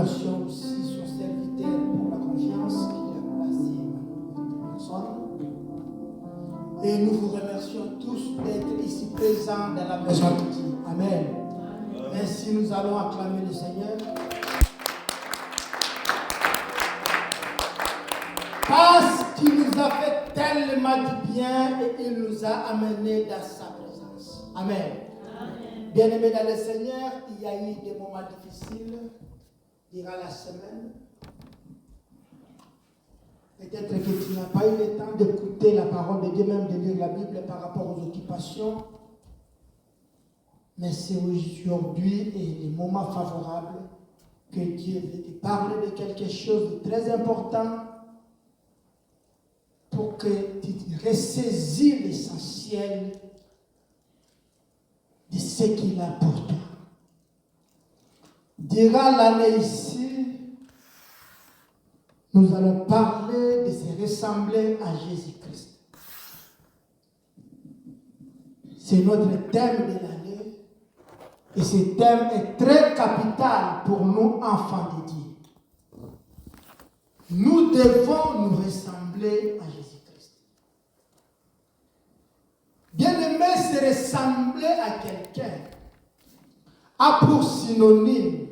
remercions aussi son serviteur pour la confiance qu'il a placée en notre personne. Et nous vous remercions tous d'être ici présents dans la maison de Dieu. Amen. Ainsi, nous allons acclamer le Seigneur. Parce qu'il nous a fait tellement du bien et il nous a amenés dans sa présence. Amen. Bien-aimés dans le Seigneur, il y a eu des moments difficiles durant la semaine. Peut-être que tu n'as pas eu le temps d'écouter la parole de Dieu, même de lire la Bible par rapport aux occupations. Mais c'est aujourd'hui et les moments favorables que Dieu veut te parler de quelque chose de très important pour que tu ressaisis l'essentiel de ce qu'il a pour toi. Durant l'année ici, nous allons parler de se ressembler à Jésus-Christ. C'est notre thème de l'année et ce thème est très capital pour nous, enfants de Dieu. Nous devons nous ressembler à Jésus-Christ. Bien-aimé, se ressembler à quelqu'un a pour synonyme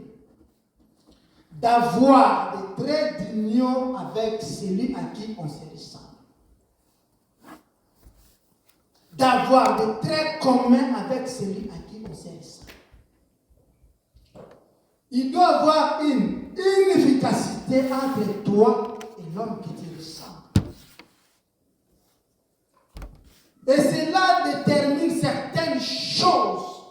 d'avoir des traits d'union avec celui à qui on se ressemble. D'avoir des traits communs avec celui à qui on se ressemble. Il doit y avoir une efficacité entre toi et l'homme qui te ressemble. Et cela détermine certaines choses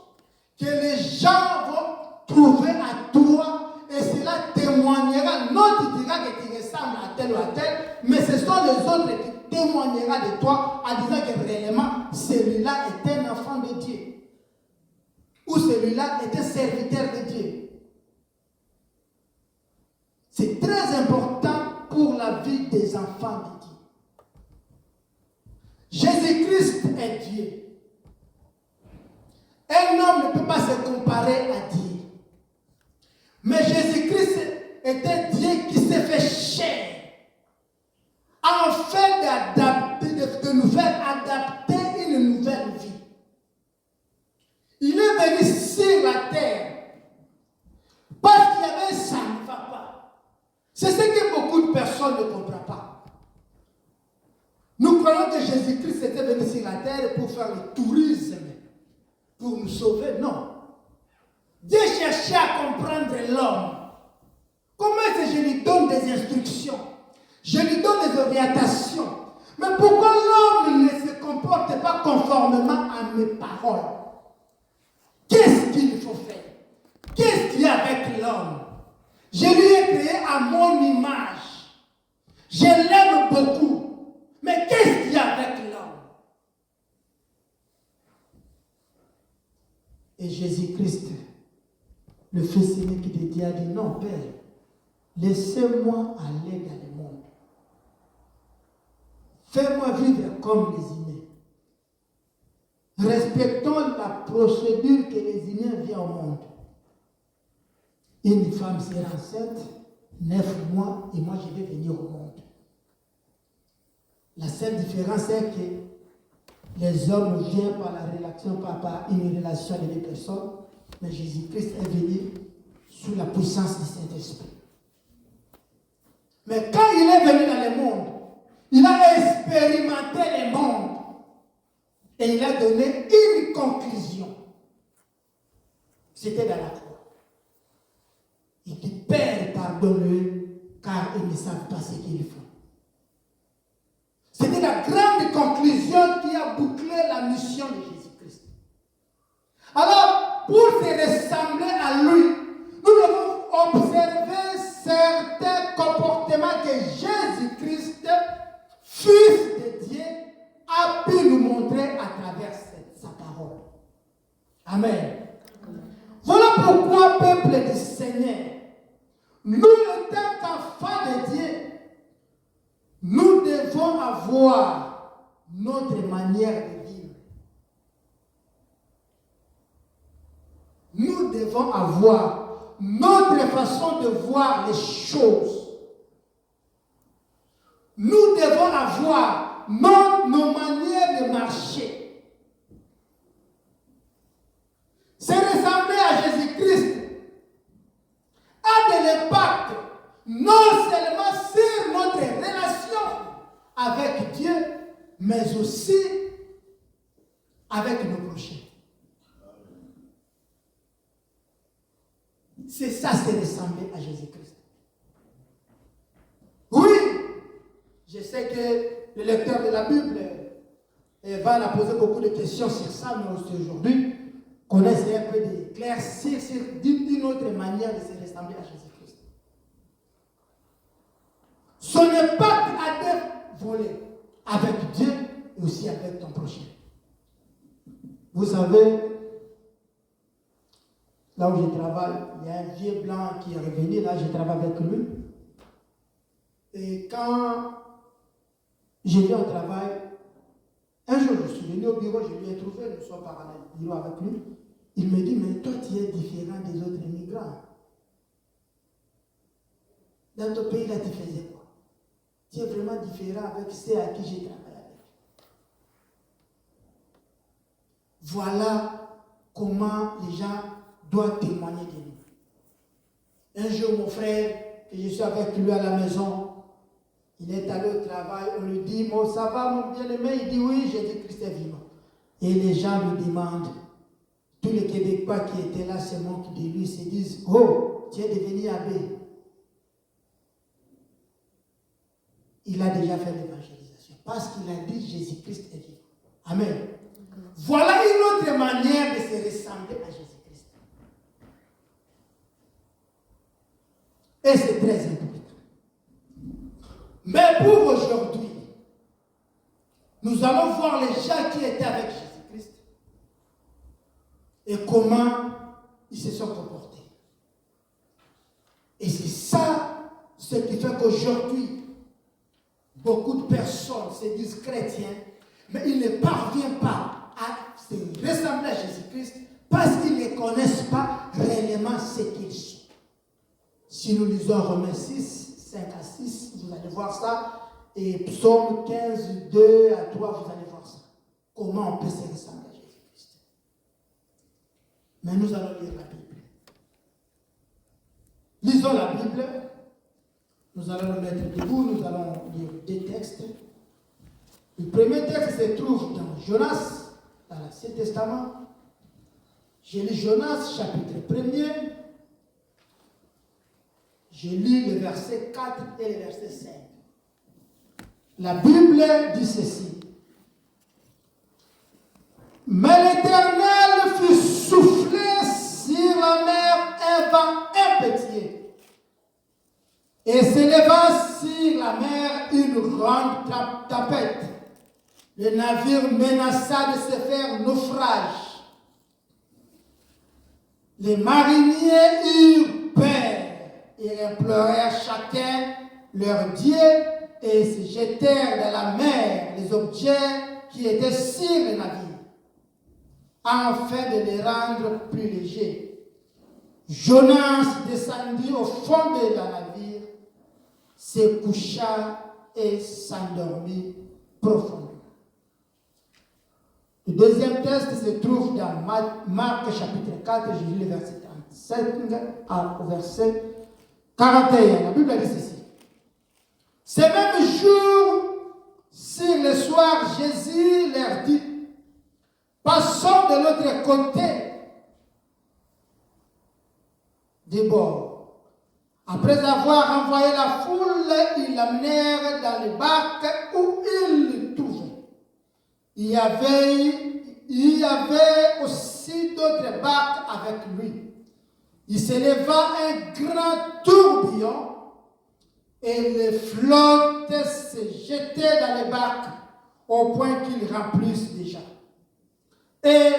que les gens vont trouver à toi. Et cela témoignera, non tu diras que tu ressembles à tel ou à tel, mais ce sont les autres qui témoignera de toi en disant que réellement celui-là est un enfant de Dieu. Ou celui-là est un serviteur de Dieu. C'est très important pour la vie des enfants de Dieu. Jésus-Christ est Dieu. Un homme ne peut pas se comparer à Dieu. Mais Jésus-Christ était Dieu qui s'est fait chair, afin de nous faire adapter une nouvelle vie. Il est venu sur la terre parce qu'il y avait ça ne va pas. C'est ce que beaucoup de personnes ne comprennent pas. Nous croyons que Jésus-Christ était venu sur la terre pour faire le tourisme, pour nous sauver. Non. Dieu cherchait à comprendre l'homme. Comment est-ce que je lui donne des instructions? Je lui donne des orientations. Mais pourquoi l'homme ne se comporte pas conformément à mes paroles? Qu'est-ce qu'il faut faire? Qu'est-ce qu'il y a avec l'homme? Je lui ai créé à mon image. Je l'aime beaucoup. Mais qu'est-ce qu'il y a avec l'homme? Et Jésus-Christ, le Fils unique de Dieu, a dit non, Père, laissez-moi aller dans le monde. Fais-moi vivre comme les humains. Respectons la procédure que les humains viennent au monde. Une femme sera enceinte, 9 mois, et moi je vais venir au monde. La seule différence est que les hommes viennent par la relation, par une relation de deux personnes. Mais Jésus-Christ est venu sous la puissance du Saint-Esprit. Mais quand il est venu dans le monde, il a expérimenté le monde. Et il a donné une conclusion. C'était dans la croix. Il dit, Père, pardonne-le, car ils ne savent pas ce qu'ils font. C'était la grande conclusion qui a bouclé la mission de Jésus-Christ. Alors, pour se ressembler à lui, nous devons observer certains comportements que Jésus-Christ, Fils de Dieu, a pu nous montrer à travers sa parole. Amen. Voilà pourquoi, peuple du Seigneur, nous, en tant qu'enfants de Dieu, nous devons avoir notre manière de vivre. Nous devons avoir notre façon de voir les choses. Nous devons avoir nos manières de marcher. C'est ressembler à Jésus-Christ a de l'impact non seulement sur notre relation avec Dieu, mais aussi avec nos prochains. C'est ça, c'est ressembler à Jésus-Christ. Oui, je sais que le lecteur de la Bible va poser beaucoup de questions sur ça, mais aussi aujourd'hui, connaissent un peu d'éclaircir d'une autre manière de se ressembler à Jésus-Christ. Son impact a deux volets, avec Dieu et aussi avec ton prochain. Vous savez, là où je travaille, il y a un vieux blanc qui est revenu, là je travaille avec lui. Et quand je viens au travail, un jour je suis venu au bureau, je lui ai trouvé, nous sommes parallèles au bureau avec lui. Il me dit, mais toi tu es différent des autres immigrants. Dans ton pays là tu faisais quoi? Tu es vraiment différent avec ceux à qui j'ai travaillé avec. Voilà comment les gens doivent témoigner de nous. Un jour, mon frère, que je suis avec lui à la maison, il est allé au travail, on lui dit, bon, ça va mon bien-aimé? Il dit, oui, j'ai dit Christ est vivant. Et les gens lui demandent, tous les Québécois qui étaient là se moquent de lui, se disent, oh, tu es devenu abbé. Il a déjà fait l'évangélisation parce qu'il a dit Jésus-Christ est vivant. Amen. Voilà une autre manière de se ressembler à Jésus-Christ. Et c'est très important. Mais pour aujourd'hui, nous allons voir les gens qui étaient avec Jésus-Christ et comment ils se sont comportés. Et c'est ça ce qui fait qu'aujourd'hui, beaucoup de personnes se disent chrétiens, mais ils ne parviennent pas à se ressembler à Jésus-Christ parce qu'ils ne connaissent pas réellement ce qu'ils sont. Si nous lisons Romains 6, 5 à 6, vous allez voir ça. Et Psaume 15, 2 à 3, vous allez voir ça. Comment on peut se ressembler à Jésus-Christ. Mais nous allons lire la Bible. Lisons la Bible. Nous allons nous mettre debout, nous allons lire deux textes. Le premier texte se trouve dans Jonas, dans l'Ancien Testament. Je lis Jonas, chapitre 1er. Je lis le verset 4 et le verset 5. La Bible dit ceci. Mais l'Éternel fit souffler sur la mer un vent impétueux. Et s'éleva sur la mer une grande tempête. Le navire menaça de se faire naufrage. Les mariniers eurent peur. Ils implorèrent chacun leur Dieu et se jetèrent dans la mer les objets qui étaient sur le navire, afin de les rendre plus légers. Jonas descendit au fond de la navire, se coucha et s'endormit profondément. Le deuxième texte se trouve dans Marc chapitre 4, je lis le verset 35 au verset 41. La Bible dit ceci. Ce même jour, sur le soir, Jésus leur dit, passons de l'autre côté du bord. Après avoir envoyé la foule, ils l'amenèrent dans le bac où ils le trouvaient. Il y avait aussi d'autres barques avec lui. Il s'éleva un grand tourbillon et les flottes se jetaient dans les barques au point qu'ils remplissent déjà. Et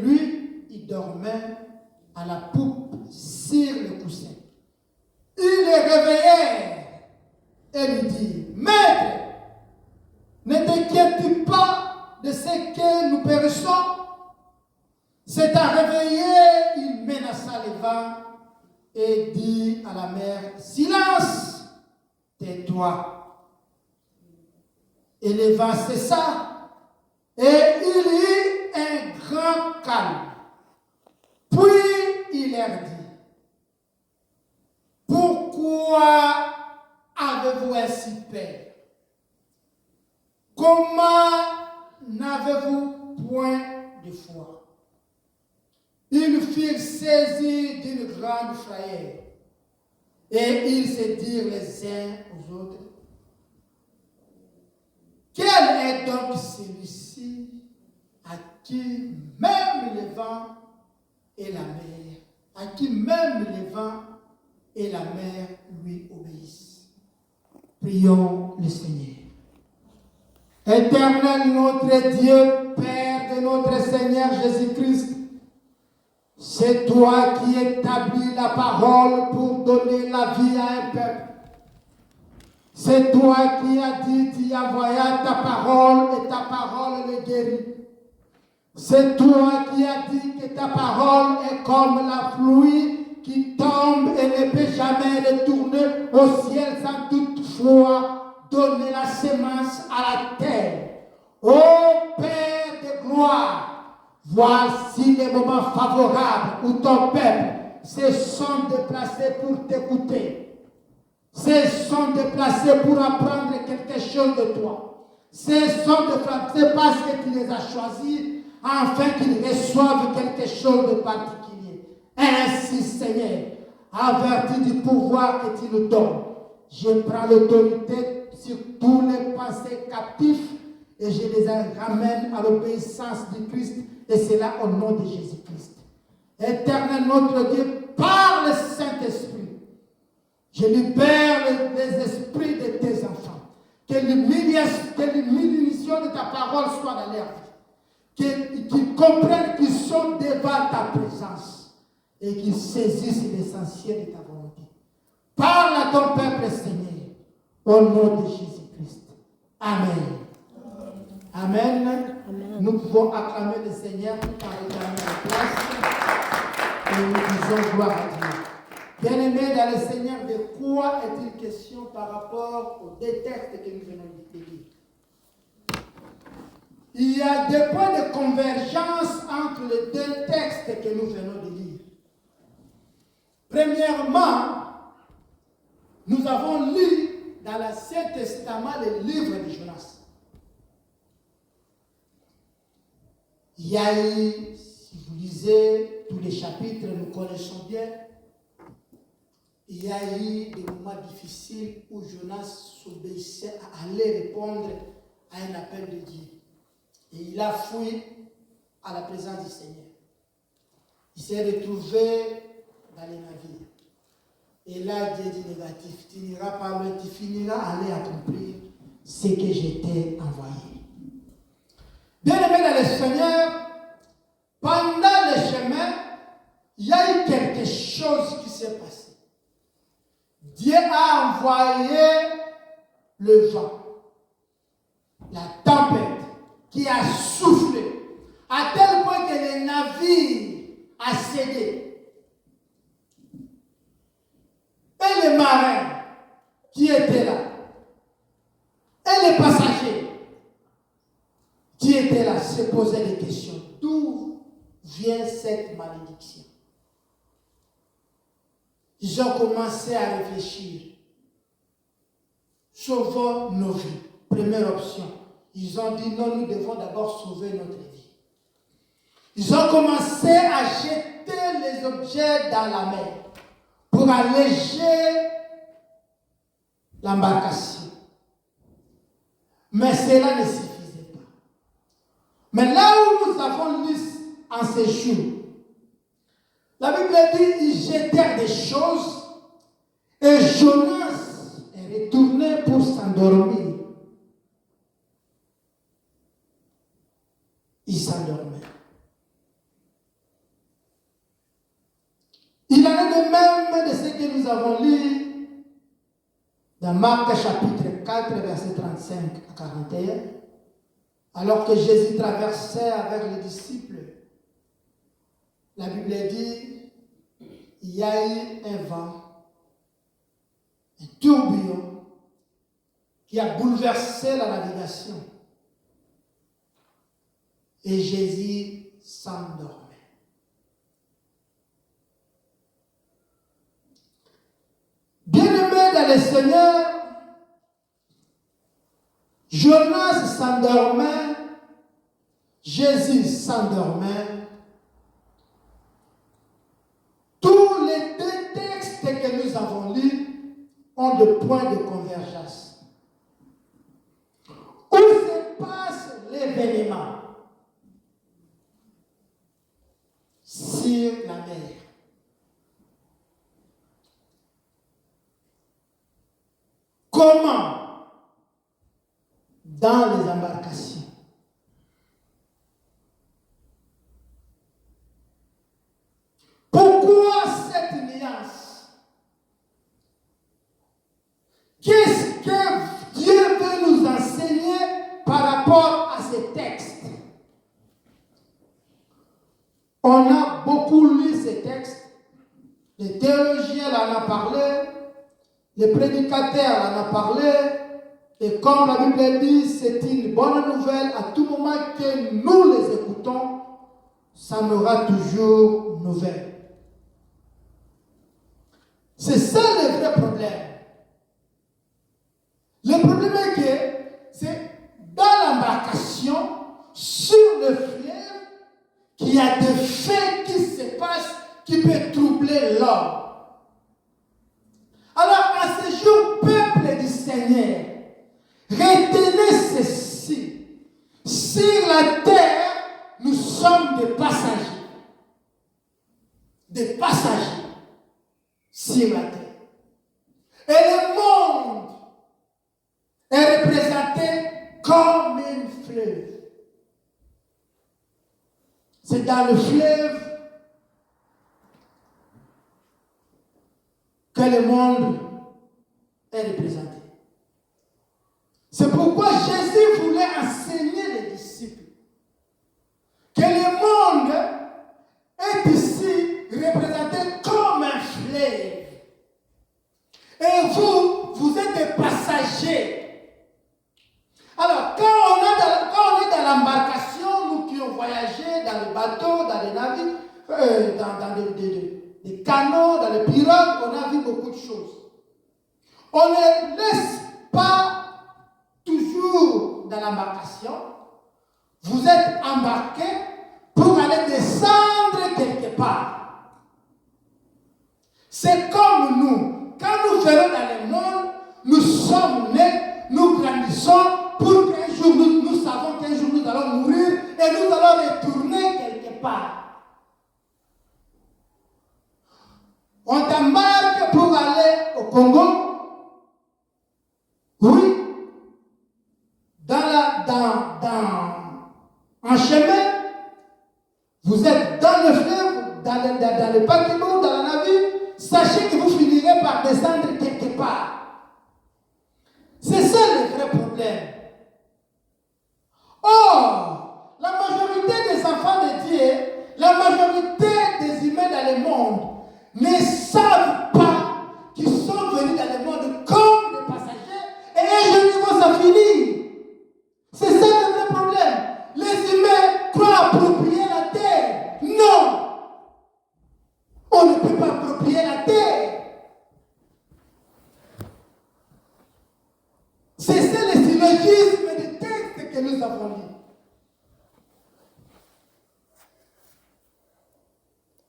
lui, il dormait à la poupe sur le coussin. Ils le réveillèrent et lui dirent, Maître, ne t'inquiètes-tu pas de ce que nous périssons? S'étant réveillé, il menaça les vents et dit à la mer, silence, tais-toi. Et le vent cessa et il y eut un grand calme. Puis il leur dit, pourquoi avez-vous ainsi peur? Comment n'avez-vous point de foi? Ils furent saisis d'une grande frayeur et ils se dirent les uns aux autres, quel est donc celui-ci à qui même le vent et la mer, à qui même le vent et la mer lui obéissent? Prions le Seigneur. Éternel notre Dieu, Père de notre Seigneur Jésus-Christ, c'est toi qui établis la parole pour donner la vie à un peuple. C'est toi qui as dit, tu envoyas ta parole et ta parole le guérit. C'est toi qui as dit que ta parole est comme la pluie qui tombe et ne peut jamais retourner au ciel sans toutefois donner la semence à la terre. Ô Père de gloire, voici les moments favorables où ton peuple se sont déplacés pour t'écouter. Se sont déplacés pour apprendre quelque chose de toi. Se sont déplacés parce que tu les as choisis afin qu'ils reçoivent quelque chose de particulier. Ainsi, Seigneur, averti du pouvoir que tu nous donnes, je prends l'autorité sur tous les pensées captifs et je les ramène à l'obéissance du Christ, et cela au nom de Jésus-Christ. Éternel notre Dieu, par le Saint-Esprit, je libère les esprits de tes enfants. Que l'illumination de ta parole soit dans leur vie. Qu'ils comprennent qu'ils sont devant ta présence et qu'ils saisissent l'essentiel de ta volonté. Parle à ton peuple, Seigneur, au nom de Jésus-Christ. Amen. Amen. Amen. Nous pouvons acclamer le Seigneur tout en réclamant la place et nous disons gloire à Dieu. Bien-aimés dans le Seigneur, de quoi est-il question par rapport aux deux textes que nous venons de lire? Il y a des points de convergence entre les deux textes que nous venons de lire. Premièrement, nous avons lu dans l'Ancien Testament le livre de Jonas. Il y a eu, si vous lisez tous les chapitres, nous connaissons bien, il y a eu des moments difficiles où Jonas s'obéissait à aller répondre à un appel de Dieu. Et il a fui à la présence du Seigneur. Il s'est retrouvé dans les navires. Et là, Dieu dit négatif, tu n'iras pas loin, tu finiras à aller accomplir ce que je t'ai envoyé. Bien-aimé dans le Seigneur, pendant le chemin, il y a eu quelque chose qui s'est passé. Dieu a envoyé le vent, la tempête, qui a soufflé, à tel point que le navire a cédé. Et les marins qui étaient là, et les passagers qui étaient là, se posaient des questions. D'où vient cette malédiction? Ils ont commencé à réfléchir. Sauvons nos vies. Première option. Ils ont dit non, nous devons d'abord sauver notre vie. Ils ont commencé à jeter les objets dans la mer pour alléger l'embarcation. Mais cela ne suffisait pas. Mais là où nous avons lu en ces jours, la Bible dit ils jetèrent des choses et Jonas est retourné pour s'endormir. Il s'endormait. Il en est de même de ce que nous avons lu dans Marc chapitre 4, verset 35 à 41, alors que Jésus traversait avec les disciples la Bible dit, il y a eu un vent, un tourbillon qui a bouleversé la navigation. Et Jésus s'endormait. Bien-aimés dans le Seigneur, Jonas s'endormait, Jésus s'endormait. Tous les deux textes que nous avons lus ont des points de convergence. Où se passe l'événement? Sur la mer. Comment? Dans les embarcations. Pourquoi cette nuance? Qu'est-ce que Dieu veut nous enseigner par rapport à ces textes? On a beaucoup lu ces textes. Les théologiens en ont parlé. Les prédicateurs en ont parlé. Et comme la Bible dit, c'est une bonne nouvelle. À tout moment que nous les écoutons, ça n'aura toujours nouvelle. C'est ça le vrai problème. Le problème est que c'est dans l'embarcation, sur le fleuve, qu'il y a des faits qui se passent qui peuvent troubler l'homme. Alors, à ce jour, peuple du Seigneur, retenez ceci. Sur la terre, nous sommes des passagers. Des passagers sur la terre. Et le monde est représenté comme un fleuve. C'est dans le fleuve que le monde est représenté. C'est pourquoi Jésus voulait enseigner les disciples que le monde est ici représenté comme un fleuve. Et vous êtes des passagers. Alors, quand on est dans l'embarcation, nous qui ont voyagé dans les bateaux, dans les navires, dans des canots, dans les pirogues, on a vu beaucoup de choses. On ne laisse pas toujours dans l'embarcation. Vous êtes embarqués pour aller descendre quelque part. C'est comme nous. Quand nous venons dans le monde, nous sommes nés, nous grandissons pour qu'un jour, nous savons qu'un jour nous allons mourir et nous allons retourner quelque part. On t'embarque pour aller au Congo. Oui. En chemin, vous êtes dans le fleuve, dans le paquebot, dans la navire, sachez que vous finirez par descendre quelque part. C'est ça le vrai problème. Or, la majorité des enfants de Dieu, la majorité des humains dans le monde ne savent pas qu'ils sont venus dans le monde comme des passagers et un jour ils vont s'en finir. C'est ça le vrai problème. Les humains croient approprier la terre. Non. On ne peut pas approprier la terre. C'est ça le syllogisme des textes que nous avons lus.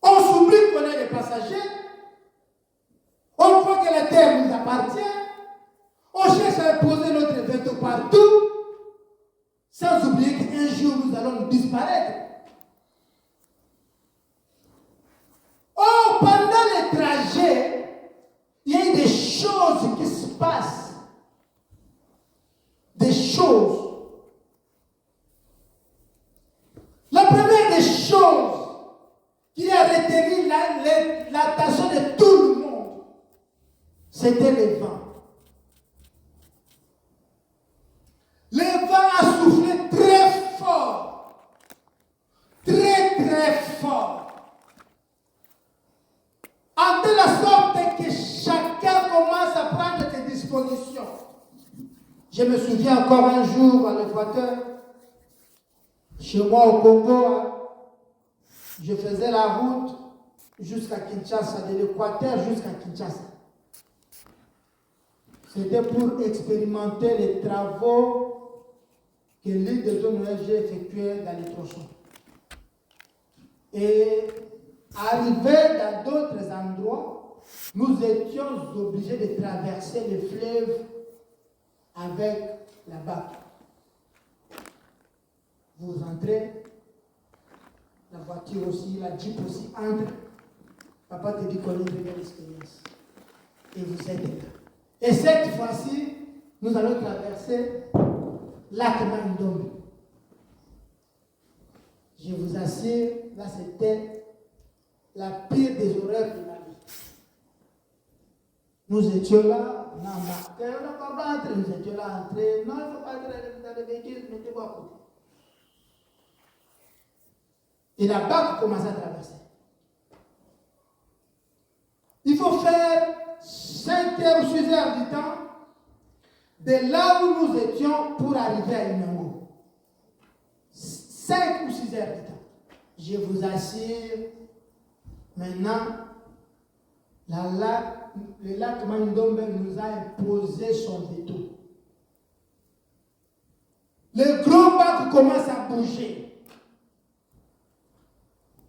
On s'oublie qu'on est des passagers. On croit que la terre nous appartient. On cherche à poser notre veto partout. Sans oublier qu'un jour nous allons disparaître. Or, pendant le trajet, il y a des choses qui se passent. Des choses. La première des choses qui a retenu l'attention de tout le monde, c'était le vent. Le vent a soufflé très fort. Très, très fort. Je me souviens encore un jour à l'Équateur, chez moi au Congo, je faisais la route jusqu'à Kinshasa, de l'Équateur jusqu'à Kinshasa. C'était pour expérimenter les travaux que l'île de ONG effectuait dans les tronçons. Et arrivé dans d'autres endroits, nous étions obligés de traverser le fleuve avec la barque. Vous entrez, la voiture aussi, la Jeep aussi entre. Papa te dit qu'on a une belle expérience. Et vous êtes là. Et cette fois-ci, nous allons traverser lac Mai-Ndombe. Je vous assure, là c'était la pire des horreurs de ma vie. Nous étions là, on a embarqué, on n'a pas entré, nous étions là entrés. Non, il ne faut pas entrer dans le véhicule, mettez-vous à côté. Et la barque commence à traverser. Il faut faire 5 heures ou 6 heures du temps de là où nous étions pour arriver à Inongo. 5 ou 6 heures du temps. Je vous assure, maintenant, le lac Mai-Ndombe nous a imposé son veto. Le gros bac commence à bouger.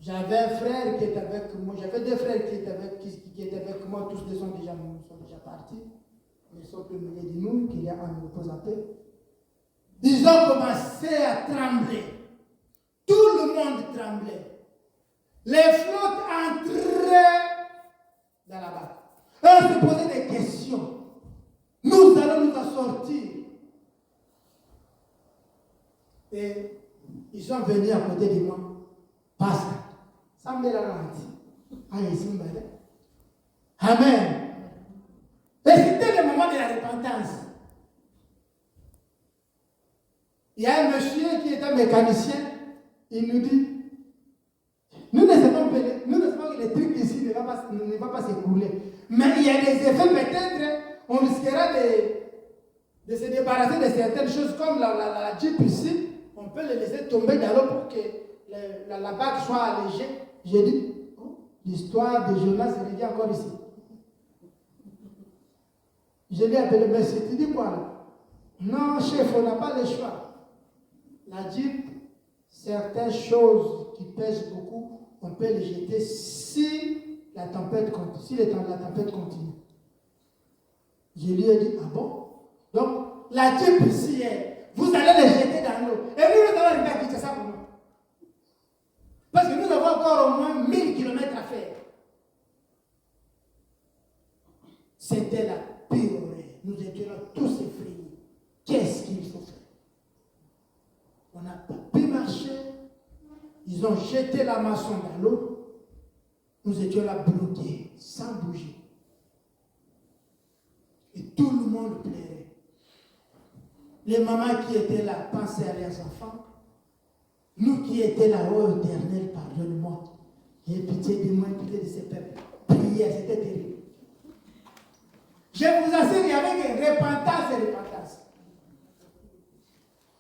J'avais un frère qui était avec moi, j'avais deux frères qui étaient avec moi, tous deux sont déjà partis. Ils sont plus mêlés de nous, qu'il y a un repos en paix. Ils ont commencé à trembler. Tout le monde tremblait. Les flottes entraient dans la barque. On se posait des questions. Nous allons nous en sortir. Et ils sont venus à côté de moi. Pasteur. Amen. Et c'était le moment de la repentance. Il y a un monsieur qui est un mécanicien, il nous dit, nous ne savons que les trucs ici ne vont pas s'écrouler. Mais il y a des effets, peut-être, on risquera de se débarrasser de certaines choses comme la Jeep ici. On peut les laisser tomber dans l'eau pour que la barque soit allégée. J'ai dit, l'histoire de Jonas se revient encore ici. Je lui ai appelé, mais tu dis quoi là? Non, chef, on n'a pas le choix. La Jeep, certaines choses qui pèsent beaucoup, on peut les jeter si la tempête continue. La tempête continue. Je lui ai dit, ah bon? Donc, la Jeep ici, vous allez les jeter dans l'eau. Et nous allons arriver à quitter ça pour nous. Parce que nous avons encore au moins 1000 km à faire. C'était la pire horreur. Nous étions tous effrayés. Qu'est-ce qu'il faut faire? On n'a pas pu marcher. Ils ont jeté la maçon dans l'eau. Nous étions là bloqués, sans bouger. Et tout le monde pleurait. Les mamans qui étaient là pensaient à leurs enfants. Nous qui étions là, oh Éternel, pardonne-moi. Aie pitié de moi, pitié de ces peuples. Prière, c'était terrible. Je vous assure, il y avait des repentance et repentance.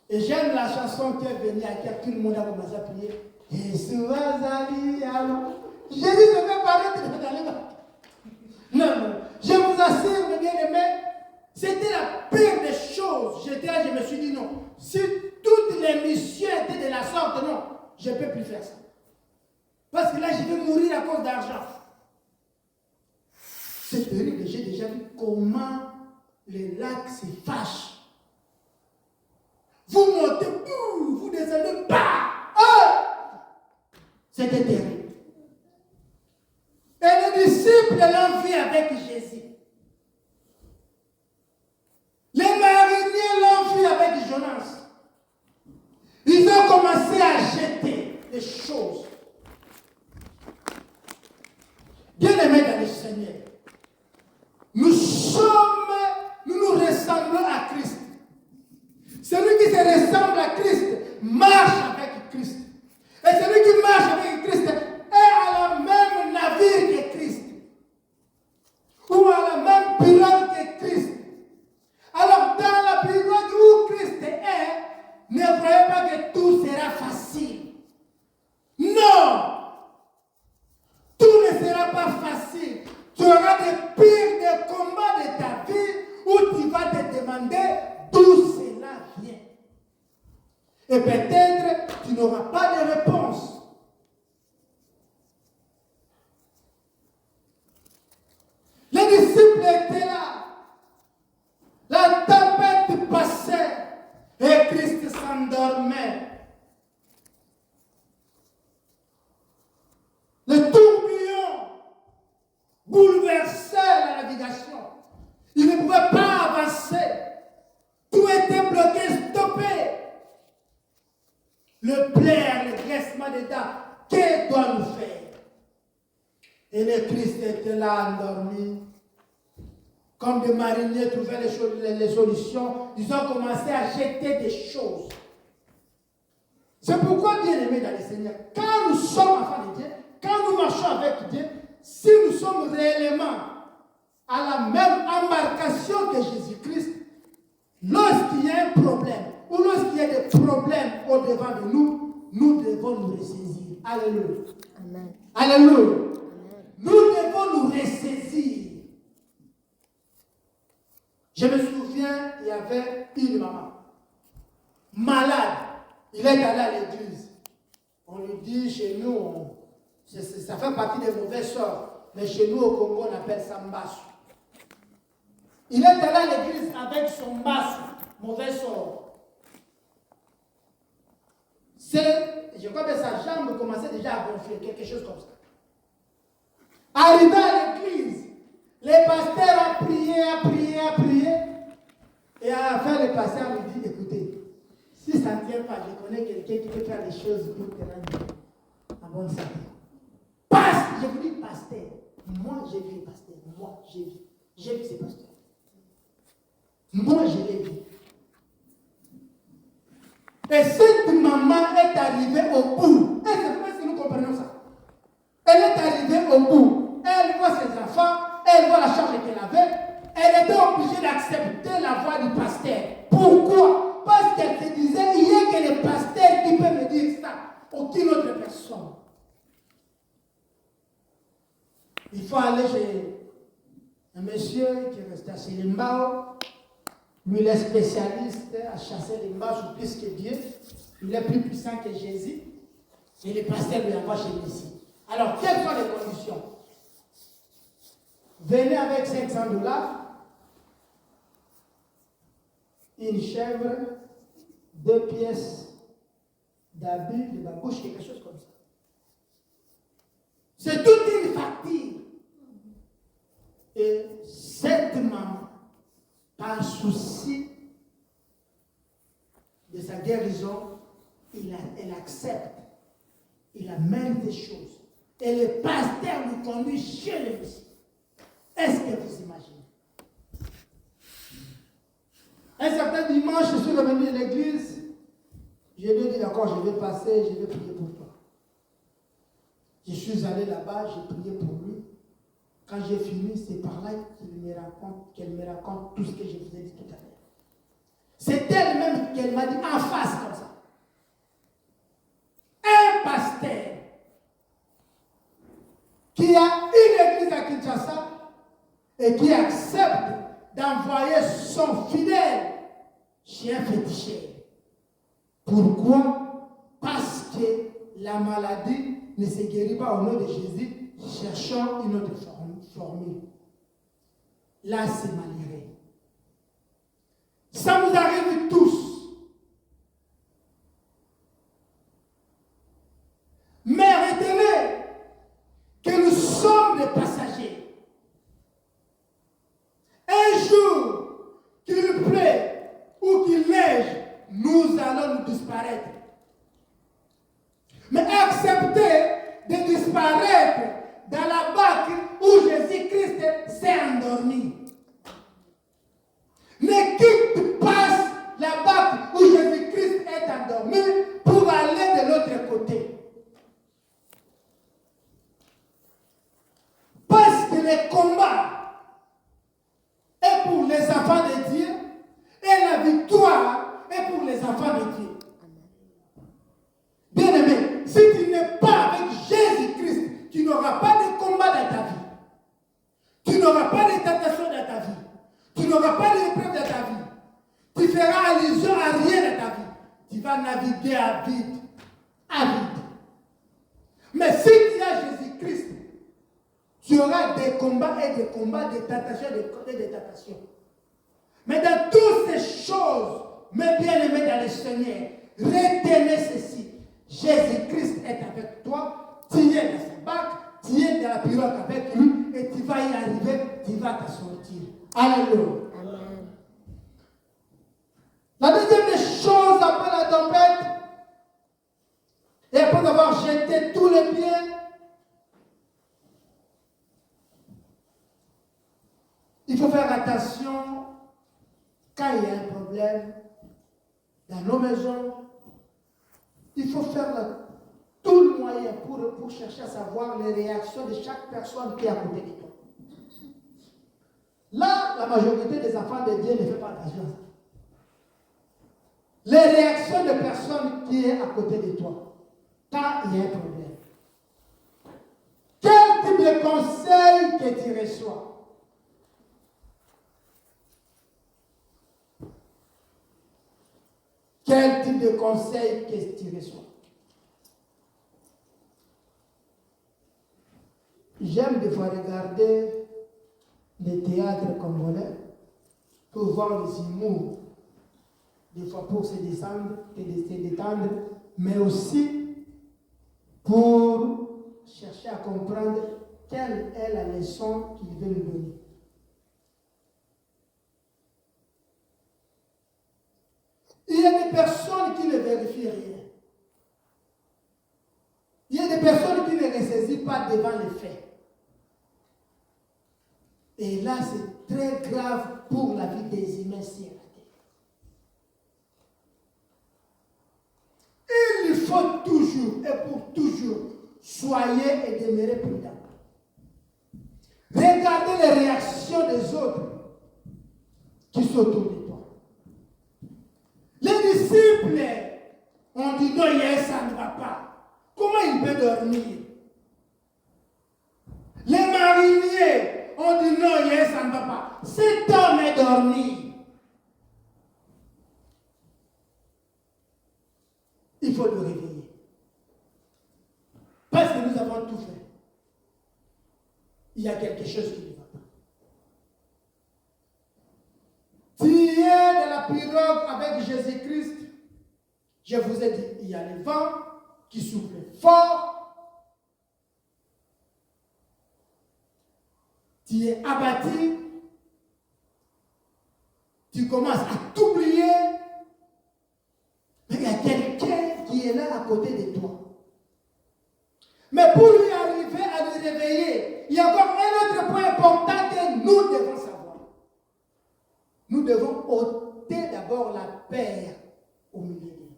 Et j'aime la chanson qui est venue à laquelle tout le monde a commencé à prier. Jésus Azali, alors. Jésus se fait paraître dans les mains. Non. Je vous assure, mes bien-aimés, c'était la pire des choses. J'étais là, je me suis dit non. Si toutes les missions étaient de la sorte, non, je ne peux plus faire ça. Parce que là, je vais mourir à cause d'argent. C'est terrible, j'ai déjà vu comment les lacs se fâchent. Vous montez, vous descendez, bah! Oh! C'était terrible. Et les disciples l'ont vu avec Jésus. Les mariniers l'ont vu avec Jonas. Ils ont commencé à jeter des choses. Bien-aimés dans le Seigneur, nous nous ressemblons à Christ. Celui qui se ressemble à Christ marche avec Christ. Et celui qui marche avec Christ est à la même navire que Christ. Ou à la même pirogue que Christ. Alors dans la pirogue Et peut-être tu n'auras pas de réponse. Les disciples étaient là. La tempête passait et Christ s'endormait. Le tourbillon bouleversait la navigation. Il ne pouvait pas avancer. Tout était bloqué, stoppé. Le plaire, le graissement des dents, que doit-nous faire? Et le Christ était là, endormi. Comme des mariniers trouvaient les solutions, ils ont commencé à jeter des choses. C'est pourquoi, bien aimés dans le Seigneur, quand nous sommes enfants de Dieu, quand nous marchons avec Dieu, si nous sommes réellement à la même embarcation que Jésus-Christ, lorsqu'il y a un problème, ou lorsqu'il y a des problèmes au-devant de nous, nous devons nous ressaisir. Alléluia. Amen. Alléluia. Amen. Nous devons nous ressaisir. Je me souviens, il y avait une maman, malade. Il est allé à l'église. On lui dit, chez nous, ça fait partie des mauvais sorts. Mais chez nous, au Congo, on appelle ça mbassou. Il est allé à l'église avec son mbassou, mauvais sort. Je crois que sa jambe commençait déjà à gonfler, quelque chose comme ça. Arrivé à l'église, les pasteurs ont prié. Et à la fin, le pasteur lui dit, écoutez, si ça ne tient pas, je connais quelqu'un qui peut faire des choses pour te rendre à bon salut. Je vous dis, pasteur, moi j'ai vu le pasteur, moi j'ai vu ces pasteurs. Moi je l'ai vu. Et cette maman est arrivée au bout. Et c'est vrai si nous comprenons ça. Elle est arrivée au bout. Elle voit ses enfants, elle voit la charge qu'elle avait. Elle était obligée d'accepter la voix du pasteur. Pourquoi? Parce qu'elle se disait, il n'y a que le pasteur qui peut me dire ça. Aucune autre personne. Il faut aller chez un monsieur qui est resté à Silimbao. Lui, il est spécialiste à chasser les mbao plus que Dieu. Il est plus puissant que Jésus. Et le pasteur lui envoie chez Messie. Alors, quelles sont les conditions? Venez avec $500, une chèvre, 2 pièces d'habits, de babouche, quelque chose comme ça. C'est toute une facture. Et cette maman, par souci de sa guérison, elle accepte. Il amène des choses. Et le pasteur nous conduit chez le Messie. Est-ce que vous imaginez? Un certain dimanche, je suis revenu de l'église. Je lui ai dit, d'accord, je vais passer, je vais prier pour toi. Je suis allé là-bas, j'ai prié pour lui. Quand j'ai fini, c'est par là qu'elle me raconte tout ce que je vous ai dit tout à l'heure. C'est elle-même qu'elle m'a dit en face comme ça. Un pasteur qui a une église à Kinshasa et qui accepte d'envoyer son fidèle chez un féticheur. Pourquoi? Parce que la maladie ne se guérit pas au nom de Jésus, cherchant une autre formule. Là, c'est malheureux. Ça nous arrive tous. Mais retenez que nous sommes des passagers. Un jour, qu'il plaît ou qu'il neige, nous allons nous disparaître. Mais acceptez de disparaître dans la barque où Jésus-Christ s'est endormi. Ne quitte pas la barque où Jésus-Christ est endormi pour aller de l'autre côté. Parce que le combat est pour les enfants de Dieu et la victoire est pour les enfants de Dieu. Bien-aimé, si tu n'es pas avec Jésus-Christ, tu n'auras pas de combat dans ta vie. Tu n'auras pas de tentation dans ta vie. Tu n'auras pas d'épreuve dans ta vie. Tu feras allusion à rien dans ta vie. Tu vas naviguer Mais si tu as Jésus-Christ, tu auras des combats et des combats, des tentations et des tentations. Mais dans toutes ces choses, mes bien-aimés dans le Seigneur, retenez ceci. Jésus-Christ est avec toi, tu es dans sa barque, tu es dans la pirogue avec lui et tu vas y arriver, tu vas t'en sortir. Alléluia. Amen. La deuxième des choses après la tempête, et après avoir jeté tous les biens, il faut faire attention quand il y a un problème dans nos maisons. Il faut faire tout le moyen pour chercher à savoir les réactions de chaque personne qui est à côté de toi. Là, la majorité des enfants de Dieu ne fait pas attention à ça. Les réactions de personnes qui est à côté de toi, quand il y a un problème. Quel type de conseil que tu reçois? Quel type de conseil que tu reçois? J'aime des fois regarder les théâtres congolais pour voir les humours, des fois pour se détendre, mais aussi pour chercher à comprendre quelle est la leçon qu'il veut nous donner. Il y a des personnes qui ne vérifient rien. Il y a des personnes qui ne ressaisissent pas devant les faits. Et là, c'est très grave pour la vie des humains sur la terre. Il faut toujours et pour toujours soyez et demeurer prudents. Regardez les réactions des autres qui sont autour de toi. Les disciples ont dit non, ça ne va pas. Comment il peut dormir? Les mariniers ont dit non, ça ne va pas. Cet homme est dormi. Il faut le réveiller. Parce que nous avons tout fait. Il y a quelque chose qui ne va pas. Tu es dans la pirogue avec Jésus-Christ. Je vous ai dit, il y a le vent qui souffle fort. Tu es abattu. Tu commences à t'oublier. Mais il y a quelqu'un qui est là à côté de toi. Mais pour lui arriver à le réveiller, il y a encore un autre point important que nous devons savoir. Nous devons ôter d'abord la peur au milieu de nous.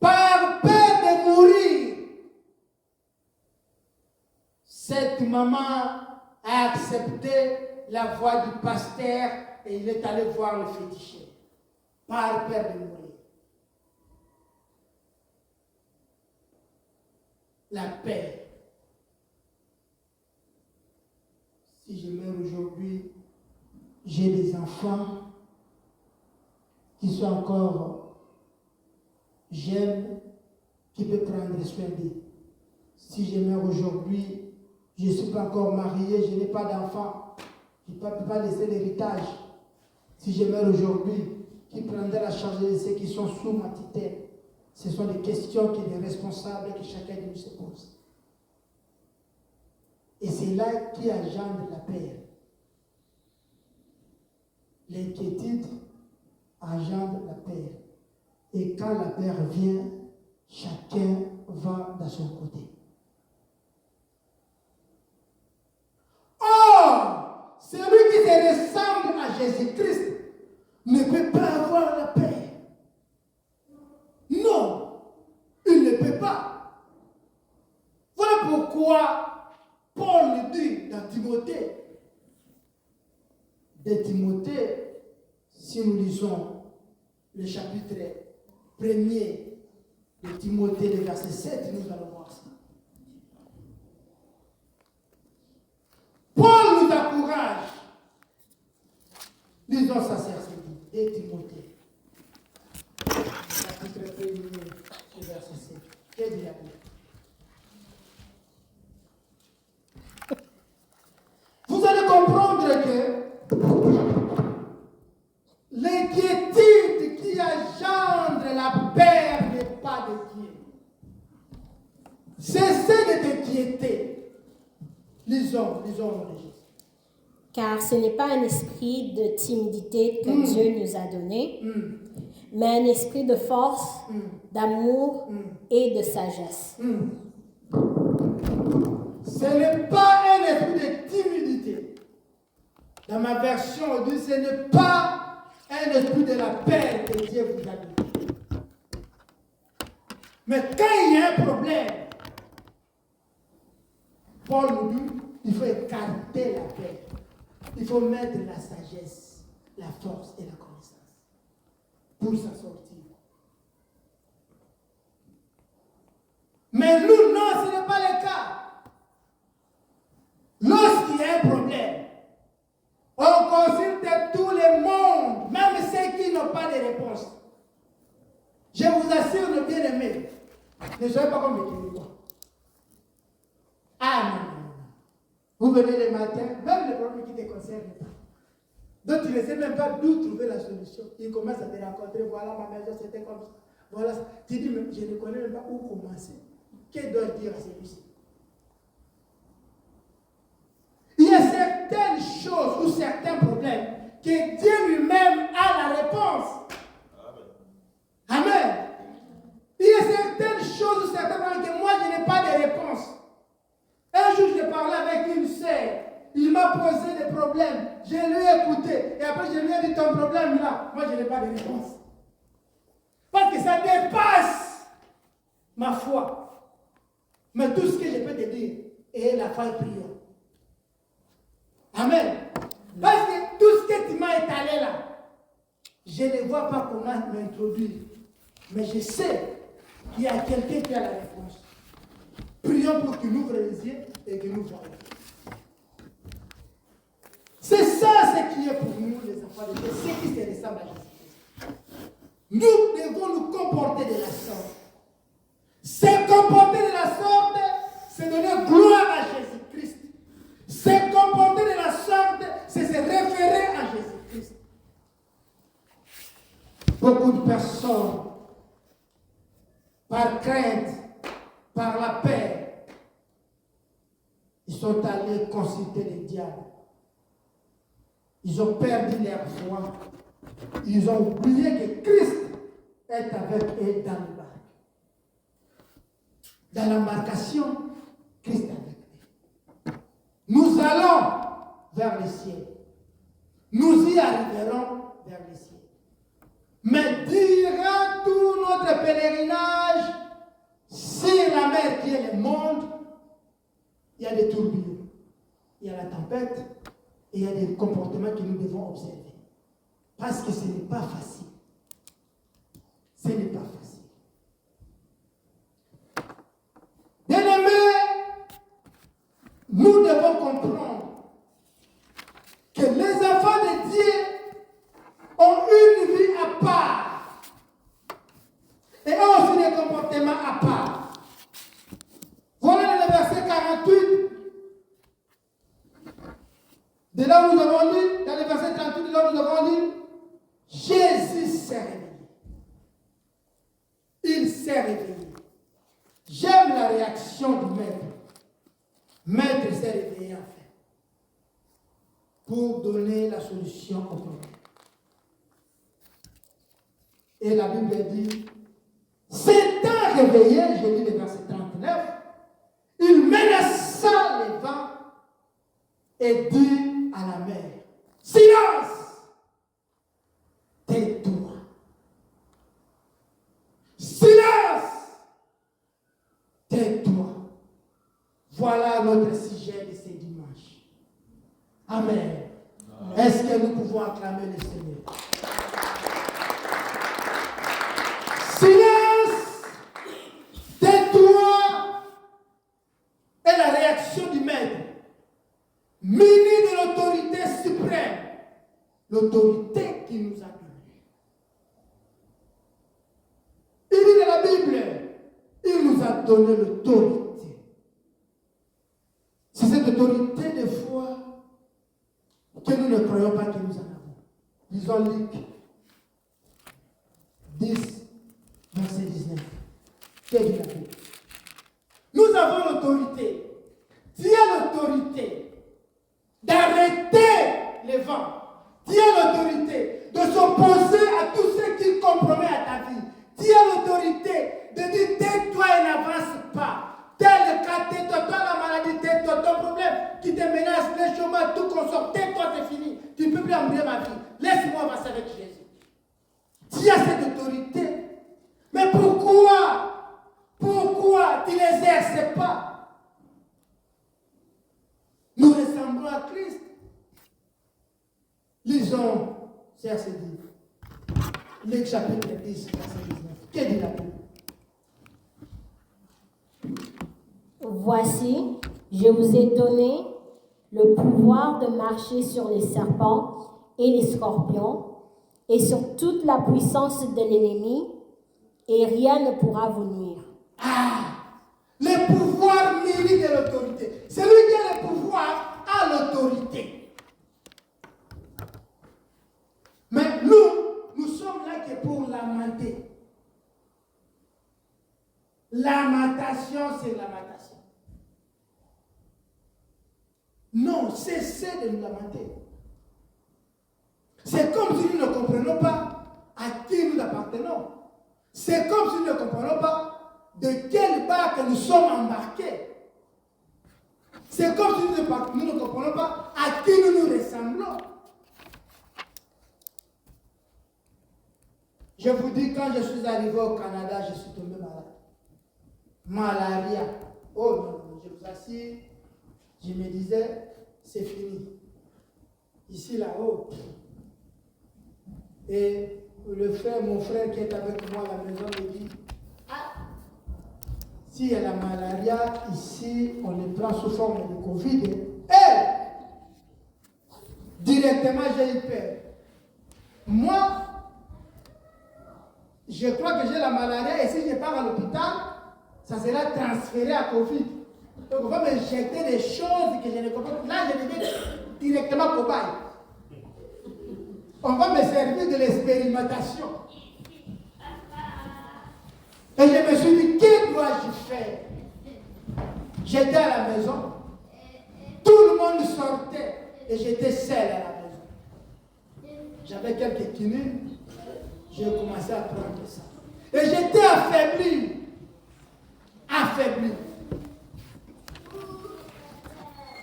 Par peur de mourir, cette maman a accepté la voix du pasteur et il est allé voir le féticheur. Par peur de mourir. La paix. Si je meurs aujourd'hui, j'ai des enfants qui sont encore jeunes, qui peuvent prendre soin d'eux. Si je meurs aujourd'hui, je ne suis pas encore marié, je n'ai pas d'enfant, je ne peux pas laisser l'héritage. Si je meurs aujourd'hui, qui prendra la charge de ceux qui sont sous ma tutelle? Ce sont des questions que les responsables, que chacun de nous se pose. Et c'est là qui engendre la peur. L'inquiétude engendre la peur. Et quand la peur vient, chacun va dans son côté. Or, celui qui se ressemble à Jésus-Christ ne peut pas avoir la paix. Non, il ne peut pas. Voilà pourquoi Paul dit dans Timothée, de Timothée, si nous lisons le chapitre 1er de Timothée, le verset 7, nous allons voir ça. Paul nous encourage. Lisons ça, c'est de Timothée. Chapitre 1er. le verset 7. Qu'est-ce qu'il y a dit? Vous allez comprendre que l'inquiétude qui engendre la peur n'est pas de Dieu. Cessez de t'inquiéter. Lisons le Jésus. Car ce n'est pas un esprit de timidité que Dieu nous a donné, mais un esprit de force, d'amour et de sagesse. Ce n'est pas un esprit de timidité. Dans ma version, on dit ce n'est pas un esprit de la paix que Dieu vous a donné. Mais quand il y a un problème, Paul nous dit il faut écarter la paix. Il faut mettre la sagesse, la force et la connaissance pour s'en sortir. Mais nous, non, ce n'est pas le cas. Lorsqu'il y a un problème, on consulte tout le monde, même ceux qui n'ont pas de réponse. Je vous assure, mes bien-aimés, ne soyez pas comme les Québécois. Ah non. Vous venez le matin, même les problèmes qui te concernent pas. Donc tu ne sais même pas d'où trouver la solution. Il commence à te rencontrer, voilà ma maison c'était comme ça. Voilà, tu dis, mais je ne connais même pas où commencer. Qu'est-ce doit dire à celui-ci? Il y a certaines choses ou certains problèmes que Dieu lui-même a la réponse. Amen. Il y a certaines choses ou certains problèmes que moi je n'ai pas de réponse. Un jour, je parlais avec une sœur. Il m'a posé des problèmes. Je lui ai écouté. Et après, je lui ai dit, ton problème là, moi, je n'ai pas de réponse. Parce que ça dépasse ma foi. Mais tout ce que je peux te dire est la foi et prière. Amen. Parce que tout ce que tu m'as étalé là, je ne vois pas comment m'introduire. Mais je sais qu'il y a quelqu'un qui a la réponse. Prions pour qu'il ouvre les yeux et que nous voyons. C'est ça ce qui est pour nous, les enfants de Dieu, ce qui se ressemble à Jésus-Christ. Nous devons nous comporter de la sorte. Se comporter de la sorte, c'est donner gloire à Jésus-Christ. Se comporter de la sorte, c'est se référer à Jésus-Christ. Beaucoup de personnes, par crainte, par la paix, ils sont allés consulter les diables. Ils ont perdu leur foi. Ils ont oublié que Christ est avec eux dans le barque. Dans l'embarcation, Christ est avec eux. Nous allons vers le ciel. Nous y arriverons vers le ciel. Mais durant tout notre pèlerinage, sur la mer qui est le monde, il y a des tourbillons, il y a la tempête, et il y a des comportements que nous devons observer. Parce que ce n'est pas facile. Ce n'est pas facile. Bien-aimés, nous devons comprendre que les enfants de Dieu ont une vie à part et ont aussi des comportements à part. Voilà le verset 48. De là où nous avons lu, dans le verset 38, de là où nous avons lu, Jésus s'est réveillé. Il s'est réveillé. J'aime la réaction du maître. Maître s'est réveillé enfin pour donner la solution au problème. Et la Bible dit, s'étant réveillé, je lis le verset 39, il menaça les vents et dit à la mer, silence, tais-toi. Silence, tais-toi. Voilà notre sujet de ce dimanche. Amen. Est-ce que nous pouvons acclamer le Seigneur? Silence, tais-toi, est la réaction du maître, muni de l'autorité suprême, l'autorité qui nous a donnée. Il dit dans la Bible, donné l'autorité. C'est cette autorité des fois que nous ne croyons pas que nous en avons. Disons Luc 10, verset 19. Qu'est-ce qu'il a fait? Nous avons l'autorité. Tu as l'autorité d'arrêter les vents. Tu as l'autorité de s'opposer à tous ceux qui compromettent à ta vie. Tu as l'autorité de dire tais-toi et n'avance pas. Tel cas, tais-toi, toi la maladie, tais-toi, ton problème qui te menace, le chômage, tout consort, tais-toi, c'est fini. Tu ne peux plus embrouiller ma vie. Laisse-moi avancer avec Jésus. Tu as cette autorité. Mais pourquoi tu ne l'exerces pas? Nous ressemblons à Christ. Lisons, c'est assez dit. Luc chapitre 10, verset 19. Qu'est-ce dit la Bible? Voici, je vous ai donné le pouvoir de marcher sur les serpents et les scorpions et sur toute la puissance de l'ennemi, et rien ne pourra vous nuire. Le pouvoir mérite de l'autorité. Celui qui a le pouvoir a l'autorité. Mais nous sommes là que pour lamenter. Lamentation, c'est lamentation. Non, cessez de nous lamenter. C'est comme si nous ne comprenons pas à qui nous appartenons. C'est comme si nous ne comprenons pas de quelle barque nous sommes embarqués. C'est comme si nous ne comprenons pas à qui nous nous ressemblons. Je vous dis, quand je suis arrivé au Canada, je suis tombé malade. Malaria. Oh non, je vous assure, je me disais, c'est fini. Ici, là-haut. Et mon frère qui est avec moi à la maison me dit, s'il y a la malaria, ici, on le prend sous forme de Covid. Et directement, j'ai eu peur. Moi, je crois que j'ai la malaria et si je pars à l'hôpital, ça sera transféré à Covid. Donc, on va me jeter des choses que je ne comprends pas. Là, je deviens directement cobaye. On va me servir de l'expérimentation. Et je me suis dit, que dois-je faire? J'étais à la maison. Tout le monde sortait et j'étais seul à la maison. J'avais quelques kilos. J'ai commencé à prendre ça. Et j'étais affaibli. Affaibli.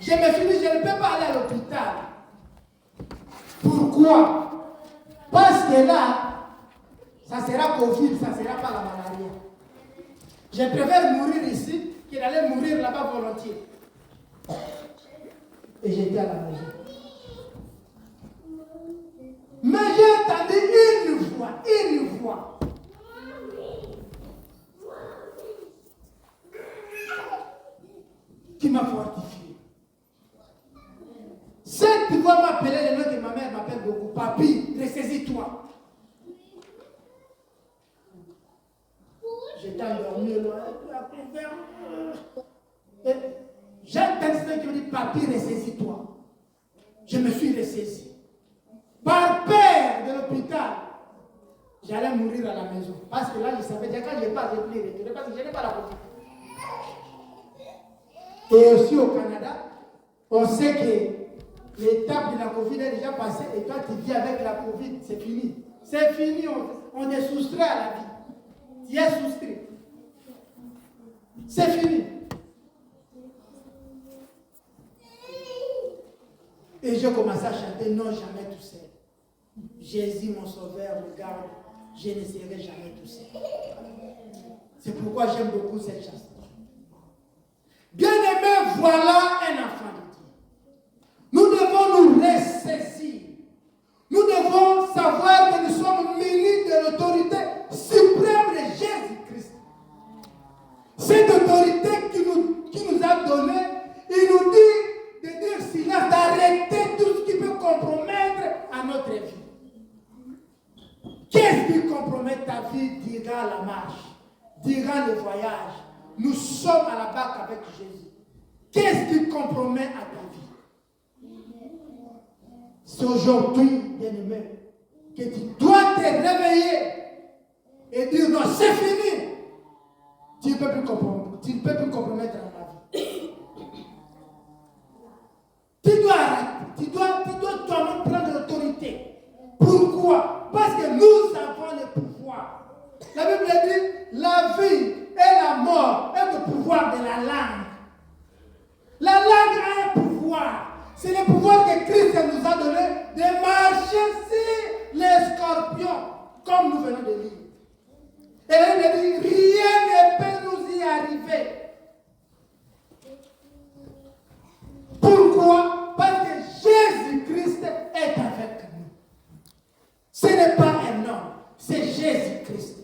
Je me suis dit, je ne peux pas aller à l'hôpital. Pourquoi? Parce que là, ça sera Covid, ça ne sera pas la malaria. Je préfère mourir ici que d'aller mourir là-bas volontiers. Et j'étais à la maison. Mais j'ai entendu une voix. Qui m'a fortifié. Cette voix m'appelait le nom que ma mère m'appelle beaucoup. Papi, ressaisis-toi. J'étais endormi loin, j'ai entendu quelqu'un qui me dit, papi, ressaisis-toi. Je me suis ressaisi. Par peur de l'hôpital, j'allais mourir à la maison. Parce que là, je savais déjà quand je pars, je vais retourner parce que je n'ai pas la Covid. Et aussi au Canada, on sait que l'étape de la Covid est déjà passée et toi tu vis avec la Covid, c'est fini. C'est fini, on est soustrait à la vie. Tu es soustrait. C'est fini. Et j'ai commencé à chanter, non, jamais tout seul. Jésus, mon sauveur, me garde, je ne serai jamais tout seul. C'est pourquoi j'aime beaucoup cette chanson. Bien-aimés, voilà un enfant de Dieu. Nous devons nous ressaisir. Nous devons savoir que nous sommes munis de l'autorité suprême de Jésus-Christ. Cette autorité qui nous a donné, il nous dit de dire silence, d'arrêter tout ce qui peut compromettre à notre vie. Qu'est-ce qui compromet ta vie durant la marche, durant le voyage, nous sommes à la barque avec Jésus. Qu'est-ce qui compromet à ta vie? C'est aujourd'hui, bien-aimé, que tu dois te réveiller et dire non, c'est fini. Tu ne peux plus compromettre dans ma vie. Tu dois arrêter. Tu dois toi-même prendre l'autorité. Pourquoi? Parce que nous avons le pouvoir. La Bible dit la vie et la mort est le pouvoir de la langue. La langue a un pouvoir. C'est le pouvoir que Christ nous a donné de marcher sur les scorpions, comme nous venons de lire. Et la Bible dit rien ne peut nous y arriver. Pourquoi? Parce que Jésus-Christ est avec nous. Ce n'est pas un homme, c'est Jésus-Christ.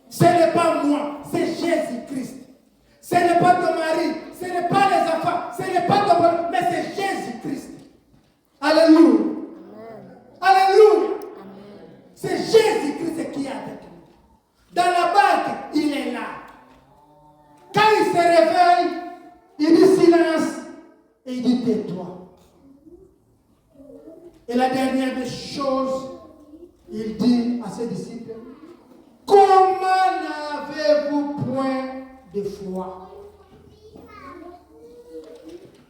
Ce n'est pas moi, c'est Jésus-Christ. Ce n'est pas ton mari, ce n'est pas les enfants, ce n'est pas ton père, mais c'est Jésus-Christ. Alléluia. Alléluia. C'est Jésus-Christ qui est avec nous. Dans la barque, il est là. Quand il se réveille, il dit silence et il dit tais-toi. Et la dernière des choses, il dit à ses disciples, comment n'avez-vous point de foi?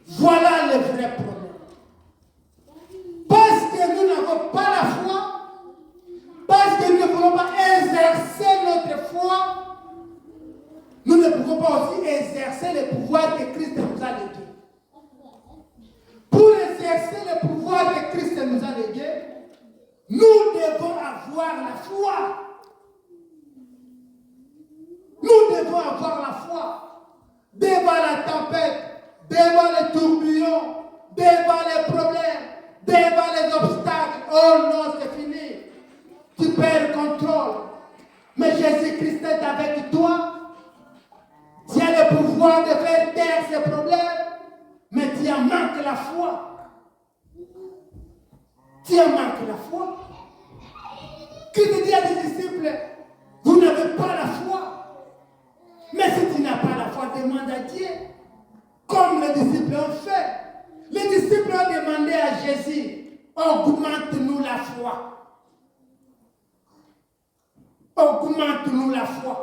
Voilà le vrai problème. Parce que nous n'avons pas la foi, parce que nous ne pouvons pas exercer notre foi, nous ne pouvons pas aussi exercer le pouvoir que Christ nous a légué. Pour exercer le pouvoir que Christ nous a légué, nous devons avoir la foi. Nous devons avoir la foi. Devant la tempête, devant les tourbillons, devant les problèmes, devant les obstacles. Oh non, c'est fini. Tu perds le contrôle. Mais Jésus-Christ est avec toi. Tu as le pouvoir de faire taire ces problèmes, mais tu en manques la foi. Tu en manques la foi. Christ dit à ses disciples, vous n'avez pas la foi. Mais si tu n'as pas la foi, demande à Dieu. Comme les disciples ont fait. Les disciples ont demandé à Jésus, augmente-nous la foi. Augmente-nous la foi.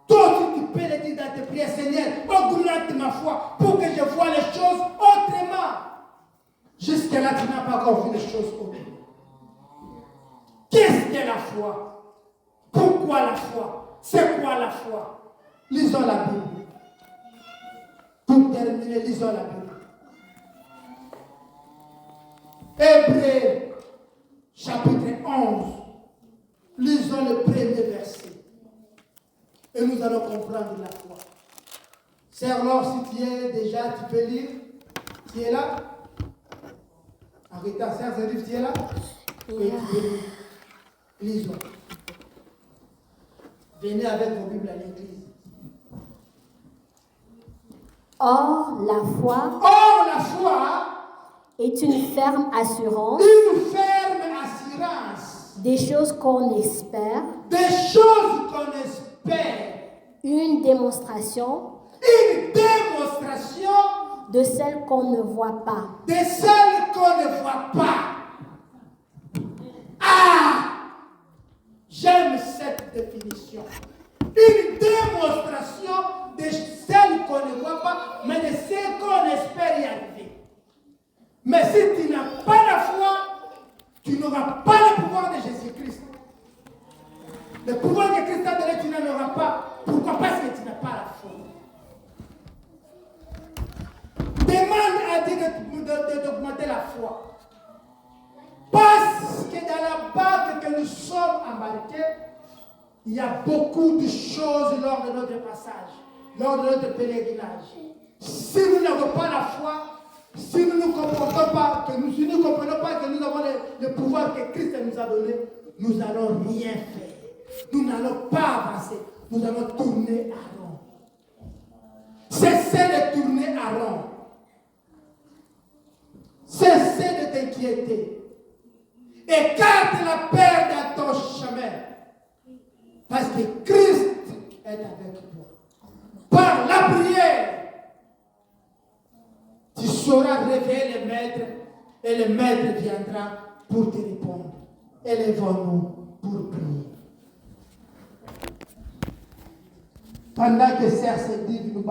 Toi aussi, tu peux le dire dans tes prières, Seigneur, augmente ma foi pour que je voie les choses autrement. Jusque-là, tu n'as pas encore vu les choses autrement. Qu'est-ce que la foi? Pourquoi la foi? C'est quoi la foi? Lisons la Bible. Pour terminer, lisons la Bible. Hébreux, chapitre 11. Lisons le premier verset. Et nous allons comprendre la foi. Sœur Laure, si tu es déjà, tu peux lire. Tu es là? Arrêtez, Sœur Zérif, tu es là? Oui, tu peux lire. Lisons. Venez avec vos Bibles à l'église. Or, la foi est une ferme assurance des choses qu'on espère, une démonstration de celles qu'on ne voit pas. Ah! J'aime cette définition. Une démonstration de celles qu'on ne voit pas, mais de ce qu'on espère y arriver. Mais si tu n'as pas la foi, tu n'auras pas le pouvoir de Jésus-Christ. Le pouvoir que Christ a donné, tu n'en auras pas. Pourquoi? Parce que tu n'as pas la foi. Demande à Dieu d'augmenter la foi. Parce que dans la barque que nous sommes embarqués, il y a beaucoup de choses lors de notre passage, lors de notre pèlerinage. Si nous n'avons pas la foi, si nous ne comprenons pas, si nous ne comprenons pas que nous avons le pouvoir que Christ nous a donné, nous n'allons rien faire. Nous n'allons pas avancer. Nous allons tourner à rond. Cessez de tourner à rond. Cessez de t'inquiéter. Écarte la peur dans ton chemin. Parce que Christ est avec toi. prière, tu sauras réveiller le maître et le maître viendra pour te répondre. Élevons-nous pour prier. Pendant que Serge se dit, nous